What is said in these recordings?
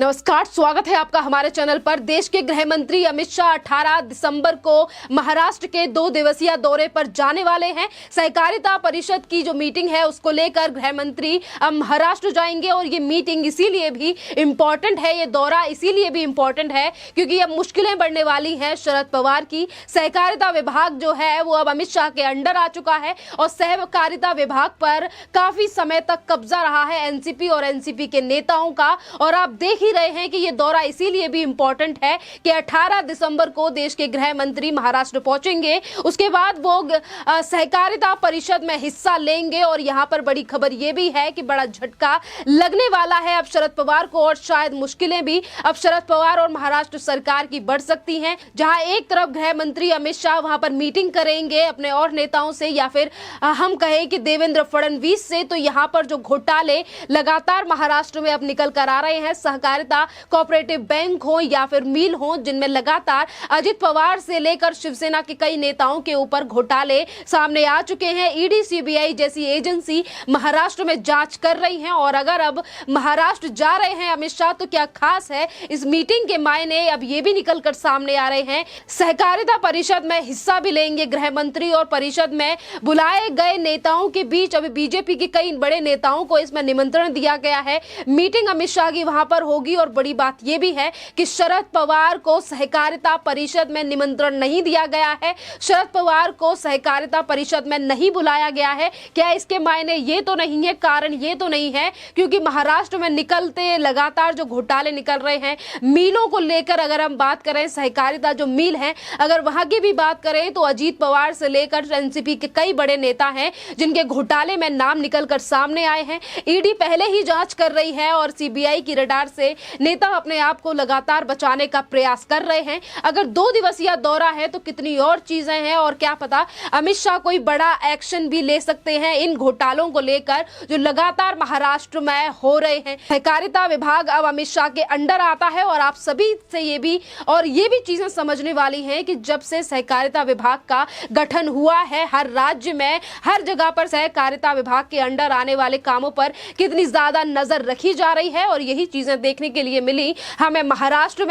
नमस्कार, स्वागत है आपका हमारे चैनल पर। देश के गृह मंत्री अमित शाह 18 दिसंबर को महाराष्ट्र के 2 दिवसीय दौरे पर जाने वाले हैं। सहकारिता परिषद की जो मीटिंग है उसको लेकर गृह मंत्री महाराष्ट्र जाएंगे और ये मीटिंग इसीलिए भी इम्पोर्टेंट है, ये दौरा इसीलिए भी इम्पोर्टेंट है क्योंकि अब मुश्किलें बढ़ने वाली हैं शरद पवार की। सहकारिता विभाग जो है वो अब अमित शाह के अंडर आ चुका है और सहकारिता विभाग पर काफी समय तक कब्जा रहा है एनसीपी और एनसीपी के नेताओं का। और आप देख ही रहे हैं कि ये दौरा इसीलिए भी इंपॉर्टेंट है कि 18 दिसंबर को देश के गृह मंत्री महाराष्ट्र पहुंचेंगे, उसके बाद वो सहकारिता परिषद में हिस्सा लेंगे। और यहां पर बड़ी खबर ये भी है कि बड़ा झटका लगने वाला है अब शरद पवार को और शायद मुश्किलें भी अब शरद पवार और महाराष्ट्र सरकार की बढ़ सकती हैं। जहां एक तरफ गृह मंत्री अमित शाह वहां पर मीटिंग करेंगे अपने और नेताओं से या फिर हम कहें कि देवेंद्र फडणवीस से, तो यहां पर जो घोटाले लगातार महाराष्ट्र में अब निकल कर आ रहे हैं, सहकारिता कोऑपरेटिव बैंक हो या फिर मिल हो, जिनमें लगातार अजित पवार से लेकर शिवसेना के कई नेताओं के ऊपर घोटाले सामने आ चुके हैं। ईडी सीबीआई जैसी एजेंसी महाराष्ट्र में जांच कर रही है और अगर अब महाराष्ट्र जा रहे हैं अमित शाह तो क्या खास है इस मीटिंग के मायने अब ये भी निकल कर सामने आ रहे हैं। सहकारिता परिषद में हिस्सा भी लेंगे गृह मंत्री और परिषद में बुलाए गए नेताओं के बीच अभी बीजेपी के कई बड़े नेताओं को इसमें निमंत्रण दिया गया है। मीटिंग अमित शाह की वहां पर होगी और बड़ी बात यह भी है कि शरद पवार को सहकारिता परिषद में निमंत्रण नहीं दिया गया है, शरद पवार को सहकारिता परिषद में नहीं बुलाया गया है। क्या इसके मायने ये तो नहीं है, कारण ये तो नहीं है क्योंकि महाराष्ट्र में निकलते लगातार जो घोटाले निकल रहे हैं मिलों को लेकर, अगर हम बात करें सहकारिता जो मिल है अगर वहां की भी बात करें तो अजीत पवार से लेकर एनसीपी के कई बड़े नेता हैं जिनके घोटाले में नाम निकल कर सामने आए हैं। ईडी पहले ही जांच कर रही है और सीबीआई की रडार से नेता अपने आप को लगातार बचाने का प्रयास कर रहे हैं। अगर 2 दिवसीय दौरा है तो कितनी और चीजें हैं और क्या पता अमित शाह कोई बड़ा एक्शन भी ले सकते हैं इन घोटालों को लेकर जो लगातार महाराष्ट्र में हो रहे हैं। सहकारिता विभाग अब अमित शाह के अंडर आता है और आप सभी से ये भी चीजें समझने वाली हैं कि जब से सहकारिता विभाग का गठन हुआ है हर राज्य में हर जगह पर सहकारिता विभाग के अंडर आने वाले कामों पर कितनी ज्यादा नजर रखी जा रही है और यही चीजें देखने के लिए मिली हमें महाराष्ट्र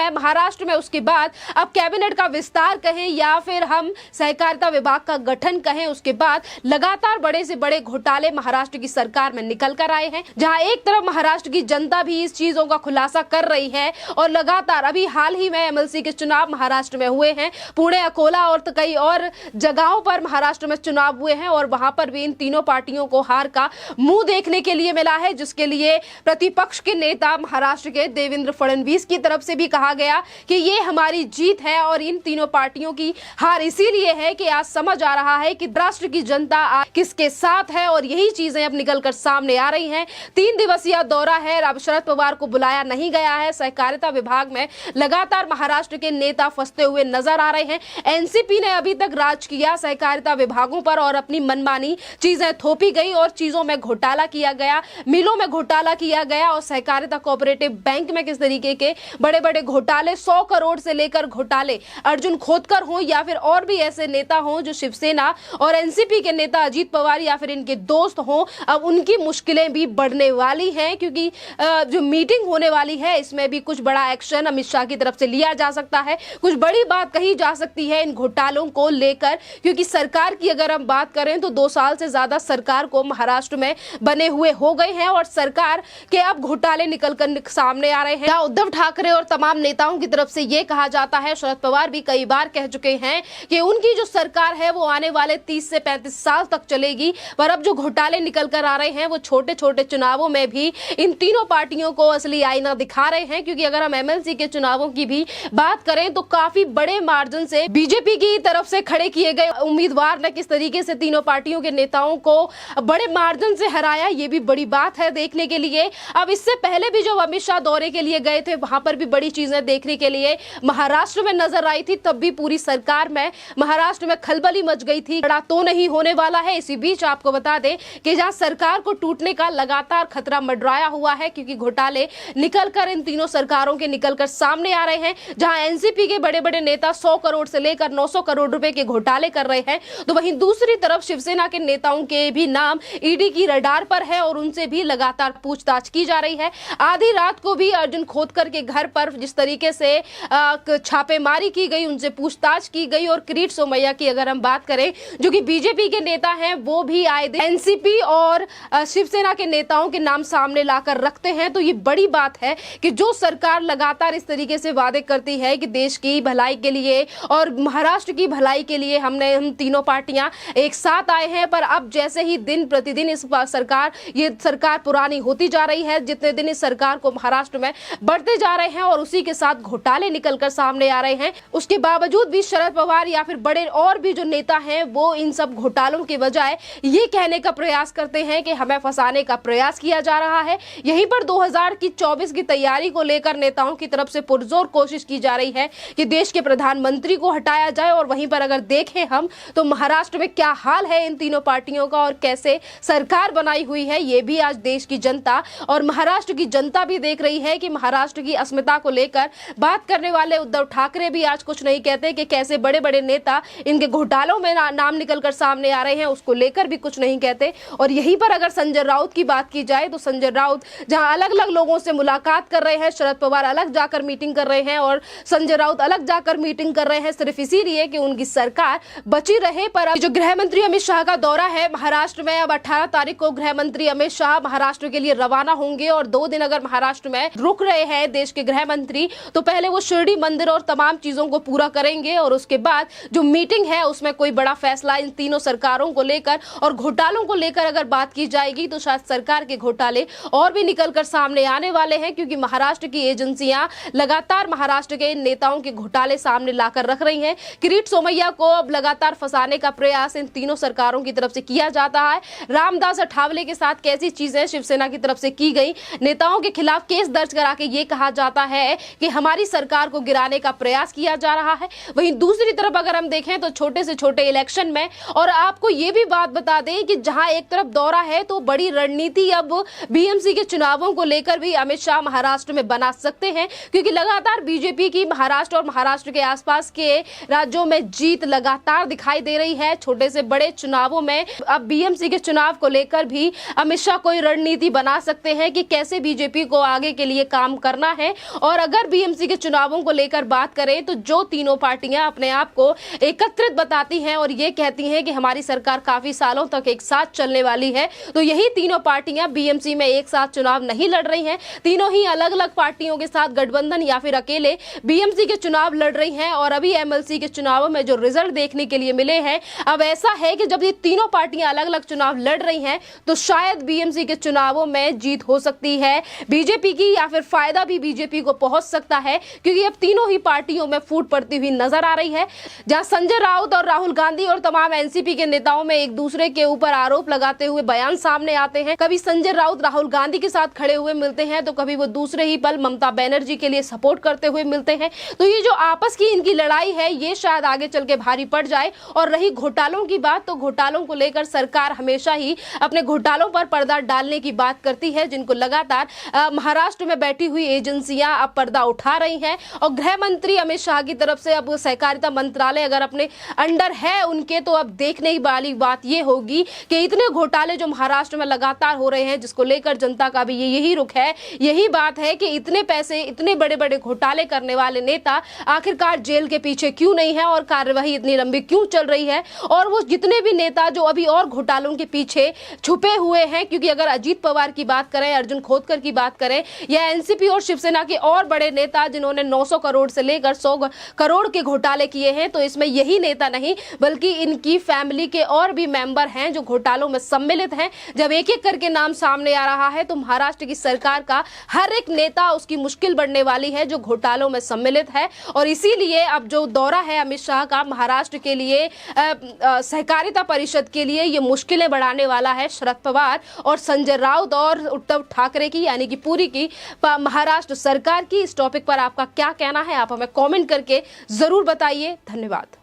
में। उसके बाद अब कैबिनेट का विस्तार कहें या फिर हम सहकारिता विभाग का गठन कहें, उसके बाद लगातार बड़े से बड़े घोटाले महाराष्ट्र की सरकार में निकल कर आए हैं। जहां एक तरफ महाराष्ट्र की जनता भी इस चीजों का खुलासा कर रही है और लगातार अभी हाल ही में एमएलसी के चुनाव महाराष्ट्र में हुए हैं, पुणे, अकोला और तो कई और जगहों पर महाराष्ट्र में चुनाव हुए हैं और वहां पर भी इन तीनों पार्टियों को हार का मुंह देखने के लिए मिला है, जिसके लिए प्रतिपक्ष के नेता महाराष्ट्र के देवेंद्र फडणवीस की तरफ से भी कहा गया कि ये हमारी जीत है और इन तीनों पार्टियों की हार इसीलिए है कि आज समझ आ रहा है कि राष्ट्र की जनता किसके साथ है और यही चीजें अब निकलकर सामने आ रही हैं। 3 दिवसीय दौरा है, अब शरद पवार को बुलाया नहीं गया है। सहकारिता विभाग में लगातार महाराष्ट्र के नेता फंसते हुए नजर आ रहे हैं। एनसीपी ने अभी तक राज किया सहकारिता विभागों पर और अपनी मनमानी चीजें थोपी गई और चीजों में घोटाला किया गया, मिलों में घोटाला किया गया और सहकारिता कोऑपरेटिव बैंक में किस तरीके के बड़े बड़े घोटाले 100 करोड़ से लेकर घोटाले अर्जुन खोतकर हो या फिर और भी ऐसे नेता हो जो शिवसेना और एनसीपी के नेता अजीत पवार या फिर इनके दोस्त हो, अब उनकी मुश्किलें भी बढ़ने वाली हैं क्योंकि जो मीटिंग होने वाली है इसमें भी कुछ बड़ा एक्शन अमित शाह की तरफ से लिया जा सकता है, कुछ बड़ी बात कही जा सकती है इन घोटालों को लेकर। क्योंकि सरकार की अगर हम बात करें तो 2 साल से ज्यादा सरकार को महाराष्ट्र में बने हुए हो गए हैं और सरकार के अब घोटाले निकल कर सामने आ रहे हैं। उद्धव ठाकरे और तमाम नेताओं की तरफ से ये कहा जाता है, शरद पवार भी कई बार कह चुके हैं कि उनकी जो सरकार है वो आने वाले 30 से 35 साल तक चलेगी, पर अब जो घोटाले निकल कर आ रहे हैं वो छोटे छोटे चुनावों में भी इन तीनों पार्टियों को असली आईना दिखा रहे हैं। क्योंकि अगर हम एमएलसी के चुनावों की भी बात करें तो काफी बड़े मार्जिन से बीजेपी की तरफ से खड़े किए गए उम्मीदवार ने किस तरीके से तीनों पार्टियों के नेताओं को बड़े मार्जिन से हराया, ये भी बड़ी बात है देखने के लिए। अब इससे पहले भी जब अमित शाह दौरे के लिए गए थे वहां पर भी बड़ी चीजें देखने के लिए महाराष्ट्र में नजर आई थी, तब भी पूरी सरकार में महाराष्ट्र में खलबली मच गई थी। बड़ा तो नहीं होने वाला है। इसी बीच आपको बता दें कि जहां सरकार को टूटने का लगातार खतरा मंडराया हुआ है क्योंकि घोटाले निकलकर इन तीनों सरकारों के निकलकर सामने आ रहे हैं। जहां एनसीपी के बड़े बड़े नेता 100 करोड़ से लेकर 900 करोड़ रुपए के घोटाले कर रहे हैं, तो वहीं दूसरी तरफ शिवसेना के नेताओं के भी नाम ईडी की रडार पर है और उनसे भी लगातार पूछताछ की जा रही है। आधी रात को भी मंत्री अर्जुन खोतकर के घर पर जिस तरीके से छापेमारी की गई, उनसे पूछताछ की गई, और किरीट सोमैया की अगर हम बात करें जो कि बीजेपी के नेता हैं, वो भी आए दिन एनसीपी और शिवसेना के नेताओं के नाम सामने लाकर रखते हैं। तो ये बड़ी बात है कि जो सरकार लगातार इस तरीके से वादे करती है कि देश की भलाई के लिए और महाराष्ट्र की भलाई के लिए हम तीनों पार्टियां एक साथ आए हैं, पर अब जैसे ही दिन प्रतिदिन ये सरकार पुरानी होती जा रही है, जितने दिन इस सरकार को महाराष्ट्र में बढ़ते जा रहे हैं और उसी के साथ घोटाले निकलकर सामने आ रहे हैं, उसके बावजूद भी शरद पवार या फिर बड़े और भी जो नेता हैं वो इन सब घोटालों के बजाय ये कहने का प्रयास करते हैं कि हमें फंसाने का प्रयास किया जा रहा है। यहीं पर 2024 की तैयारी को लेकर नेताओं की तरफ से पुरजोर कोशिश की जा रही है कि देश के प्रधानमंत्री को हटाया जाए। और वहीं पर अगर देखें हम तो महाराष्ट्र में क्या हाल है इन तीनों पार्टियों का और कैसे सरकार बनाई हुई है, ये भी आज देश की जनता और महाराष्ट्र की जनता भी देख रही है कि महाराष्ट्र की अस्मिता को लेकर बात करने वाले उद्धव ठाकरे भी आज कुछ नहीं कहते कि कैसे बड़े बड़े नेता इनके घोटालों में नाम निकलकर सामने आ रहे हैं, उसको लेकर भी कुछ नहीं कहते। और यहीं पर अगर संजय राउत की बात की जाए तो संजय राउत जहां अलग अलग लोगों से मुलाकात कर रहे हैं, शरद पवार अलग जाकर मीटिंग कर रहे हैं और संजय राउत अलग जाकर मीटिंग कर रहे हैं, सिर्फ इसीलिए कि उनकी सरकार बची रहे। पर जो गृह मंत्री अमित शाह का दौरा है महाराष्ट्र में, अब 18 तारीख को गृह मंत्री अमित शाह महाराष्ट्र के लिए रवाना होंगे और 2 दिन अगर महाराष्ट्र में रुक रहे हैं देश के गृह मंत्री, तो पहले वो शिरडी मंदिर और तमाम चीजों को पूरा करेंगे और उसके बाद जो मीटिंग है उसमें कोई बड़ा फैसला इन तीनों सरकारों को लेकर और घोटालों को लेकर अगर बात की जाएगी तो शायद सरकार के घोटाले और भी निकलकर सामने आने वाले हैं, क्योंकि महाराष्ट्र की एजेंसियां लगातार महाराष्ट्र के नेताओं के घोटाले सामने लाकर रख रही हैं। किरीट सोमैया को अब लगातार फंसाने का प्रयास इन तीनों सरकारों की तरफ से किया जाता है। रामदास अठावले के साथ कैसी चीजें शिवसेना की तरफ से की गई, नेताओं के खिलाफ केस दर्ज करा के ये कहा जाता है कि हमारी सरकार को गिराने का प्रयास किया जा रहा है। वहीं दूसरी तरफ अगर हम देखें तो छोटे से छोटे इलेक्शन में, और आपको ये भी बात बता दें कि जहां एक तरफ दौरा है तो बड़ी रणनीति अब बीएमसी के चुनावों को लेकर भी अमित शाह महाराष्ट्र में बना सकते हैं, क्योंकि लगातार बीजेपी की महाराष्ट्र और महाराष्ट्र के आसपास के राज्यों में जीत लगातार दिखाई दे रही है। छोटे से बड़े चुनावों में अब बीएमसी के चुनाव को लेकर भी अमित शाह कोई रणनीति बना सकते हैं कि कैसे बीजेपी को आगे के लिए काम करना है। और अगर बीएमसी के चुनावों को लेकर बात करें तो जो तीनों पार्टियां अपने आप को एकत्रित बताती हैं और ये कहती हैं कि हमारी सरकार काफी सालों तक एक साथ चलने वाली है, तो यही तीनों पार्टियां बीएमसी में एक साथ चुनाव नहीं लड़ रही हैं। तीनों ही अलग अलग पार्टियों के साथ गठबंधन या फिर अकेले बीएमसी के चुनाव लड़ रही हैं। और अभी एमएलसी के चुनावों में जो रिजल्ट देखने के लिए मिले हैं, अब ऐसा है कि जब ये तीनों पार्टियां अलग अलग चुनाव लड़ रही हैं तो शायद बीएमसी के चुनावों में जीत हो सकती है बीजेपी की, या फिर फायदा भी बीजेपी को पहुंच सकता है, क्योंकि अब तीनों ही पार्टियों में फूट पड़ती हुई नजर आ रही है। जहां संजय राउत और राहुल गांधी और तमाम एनसीपी के नेताओं में एक दूसरे के ऊपर आरोप लगाते हुए बयान सामने आते हैं, कभी संजय राउत राहुल गांधी के साथ खड़े हुए मिलते हैं तो कभी वो दूसरे ही पल ममता बनर्जी के लिए सपोर्ट करते हुए मिलते हैं। तो ये जो आपस की इनकी लड़ाई है ये शायद आगे चल के भारी पड़ जाए। और रही घोटालों की बात, तो घोटालों को लेकर सरकार हमेशा ही अपने घोटालों पर पर्दा डालने की बात करती है, जिनको लगातार महाराष्ट्र में बैठी हुई एजेंसियां अब पर्दा उठा रही हैं। और गृह मंत्री अमित शाह की तरफ से अब सहकारिता मंत्रालय अगर अपने अंडर है उनके, तो अब देखने वाली बात ये होगी कि इतने घोटाले जो महाराष्ट्र में लगातार हो रहे हैं, जिसको लेकर जनता का भी यही रुख है, यही बात है कि इतने पैसे, इतने बड़े बड़े घोटाले करने वाले नेता आखिरकार जेल के पीछे क्यों नहीं है और कार्यवाही इतनी लंबी क्यों चल रही है। और वो जितने भी नेता जो अभी और घोटालों के पीछे छुपे हुए हैं, क्योंकि अगर अजीत पवार की बात करें, अर्जुन खोतकर की बात करें, या एनसीपी और शिवसेना के और बड़े नेता जिन्होंने 900 करोड़ से लेकर 100 करोड़ के घोटाले किए हैं, तो इसमें यही नेता नहीं बल्कि इनकी फैमिली के और भी मेंबर हैं जो घोटालों में सम्मिलित हैं। जब एक एक करके नाम सामने आ रहा है तो महाराष्ट्र की सरकार का हर एक नेता, उसकी मुश्किल बढ़ने वाली है जो घोटालों में सम्मिलित है। और इसीलिए अब जो दौरा है अमित शाह का महाराष्ट्र के लिए, सहकारिता परिषद के लिए, ये मुश्किलें बढ़ाने वाला है शरद पवार और संजय राउत और उद्धव ठाकरे की, यानी कि पूरी की महाराष्ट्र सरकार की। इस टॉपिक पर आपका क्या कहना है, आप हमें कमेंट करके जरूर बताइए। धन्यवाद।